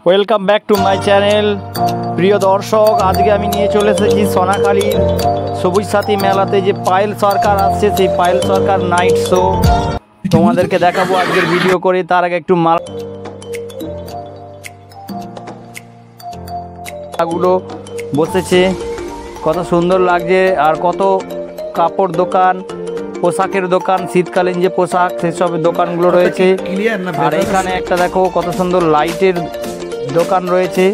Welcome back to my channel. প্রিয় দর্শক, আজকে আমি নিয়ে চলে এসেছি সোনাখালীর সবুজ সাথী মেলাতে যে পায়েল সরকার আসছে, সেই পায়েল সরকার নাইট শো তোমাদেরকে দেখাবো আজকের ভিডিও করে। তার আগে একটু মালাগুলো বসেছে, কত সুন্দর লাগছে। আর কত কাপড় দোকান, পোশাকের দোকান, শীতকালীন যে পোশাক সেসবের দোকানগুলো রয়েছে। আর এখানে একটা দেখো কত সুন্দর লাইটের দোকান রয়েছে,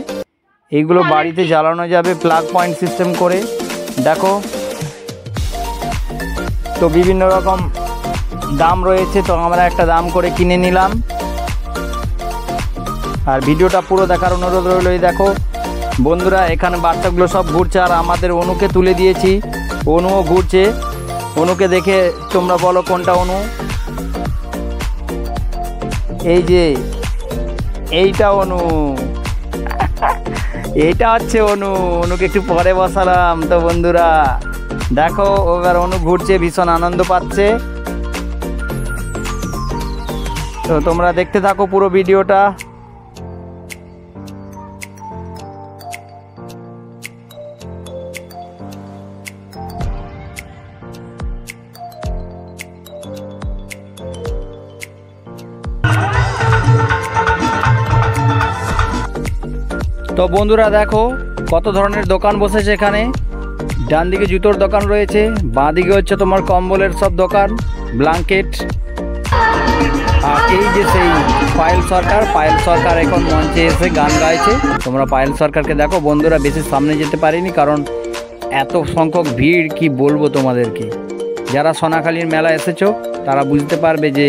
এইগুলো বাড়িতে জ্বালানো যাবে প্লাগ পয়েন্ট সিস্টেম করে। দেখো তো বিভিন্ন রকম দাম রয়েছে, তো আমরা একটা দাম করে কিনে নিলাম। আর ভিডিওটা পুরো দেখার অনুরোধ রইল। এই দেখো বন্ধুরা, এখানে বাচ্চাগুলো সব ঘুরছে, আর আমাদের অনুকে তুলে দিয়েছি, অনুও ঘুরছে। অনুকে দেখে তোমরা বলো কোনটা অনু? এই যে এইটা অনু, এইটা হচ্ছে অনু। অনুকে একটু পরে বসালাম। তো বন্ধুরা দেখো, এবার অনু ঘুরছে, ভীষণ আনন্দ পাচ্ছে। তো তোমরা দেখতে থাকো পুরো ভিডিওটা। তো বন্ধুরা দেখো কত ধরনের দোকান বসেছে এখানে। ডান দিকে জুতোর দোকান রয়েছে, বাঁ দিকে হচ্ছে তোমার কম্বলের সব দোকান, ব্ল্যাঙ্কেট। আর এই যে সেই পায়েল সরকার, পায়েল সরকার এখন মঞ্চে এসে গান গাইছে। তোমরা পায়েল সরকারকে দেখো। বন্ধুরা বেশি সামনে যেতে পারিনি, কারণ এত সংখ্যক ভিড় কি বলবো তোমাদেরকে। যারা সোনাখালীর মেলা এসেছো তারা বুঝতে পারবে যে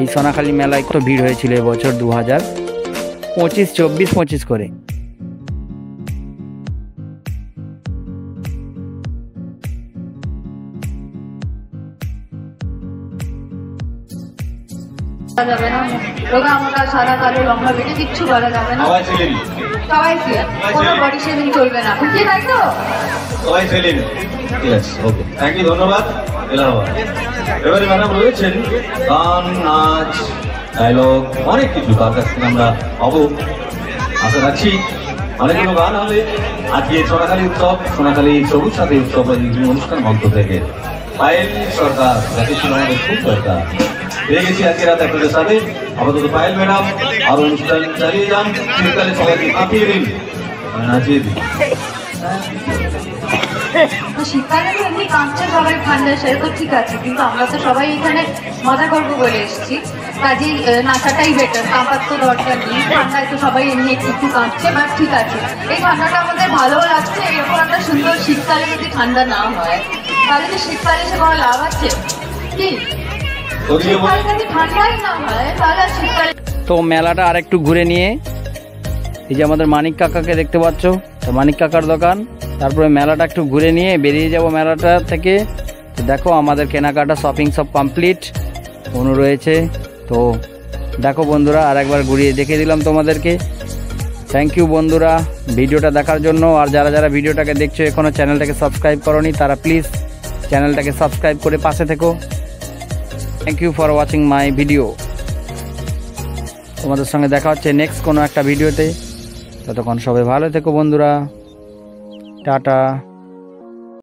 এই সোনাখালী মেলায় কত ভিড় হয়েছিল এবছর 2025-24-25 করে। যাবে না, রোগা মোটা সাদা কালো লম্বা বেটে কিচ্ছু বলা যাবে না। সবাই কোনো বডি শেভিং চলবে না, বুঝলি? তাই তো সবাই ছিলেন। ঠিক আছে, ওকে, থ্যাংক ইউ, ধন্যবাদ। এবারে ম্যাডাম রয়েছেন গান, নাচ, ডায়লগ, অনেক কিছু তার কাছ থেকে আমরা পাবো। আশা রাখছি অনেকগুলো গান হবে আজকে সোনাখালী উৎসব, সোনাখালী সবুজ সাথী উৎসব অনুষ্ঠান মঞ্চ থেকে। পায়েল সরকার যাকে ছিল আমাদের খুব দরকার, পেয়ে গেছি আজকে রাত আপনাদের সাথে। আপাতত পায়েল ম্যাডাম আর অনুষ্ঠান চালিয়ে যান, শীতকালে সবাইকে কাঁপিয়ে দিন, নাচিয়ে দিন। শীতকালে তো এমনি কাঁপছে সবাই, ঠান্ডা সে তো ঠিক আছে, কিন্তু আমরা তো সবাই এখানে মজা করবো বলে এসেছি, কাজেই নাচাটাই বেটার। কাঁপার তো দরকার নেই, ঠান্ডায় তো সবাই এমনি একটু কাঁপছে, বাট ঠিক আছে। এই ঠান্ডাটা আমাদের ভালোও লাগছে। এরকম একটা সুন্দর শীতকালে যদি ঠান্ডা না হয়, তাহলে কি শীতকালে এসে কোনো লাভ আছে? কি শীতকালে যদি ঠান্ডাই না হয় তাহলে শীতকালে। তো মেলাটা আর একটু ঘুরে নিয়ে, এই যে আমাদের মানিক কাকাকে দেখতে পাচ্ছ, তো মানিক কাকার দোকান। তারপরে মেলাটা একটু ঘুরে নিয়ে বেরিয়ে যাব মেলাটা থেকে। তো দেখো আমাদের কেনাকাটা শপিং সব কমপ্লিট, অনু রয়েছে। তো দেখো বন্ধুরা, আর একবার ঘুরিয়ে দেখিয়ে দিলাম তোমাদেরকে। থ্যাংক ইউ বন্ধুরা ভিডিওটা দেখার জন্য। আর যারা যারা ভিডিওটাকে দেখছো এখনও চ্যানেলটাকে সাবস্ক্রাইব করোনি, তারা প্লিজ চ্যানেলটাকে সাবস্ক্রাইব করে পাশে থেকো। Thank you for watching my video. তোমাদের সঙ্গে দেখা হচ্ছে নেক্সট কোনো একটা ভিডিওতে। ততক্ষণ সবাই ভালো থেকো বন্ধুরা, টাটা।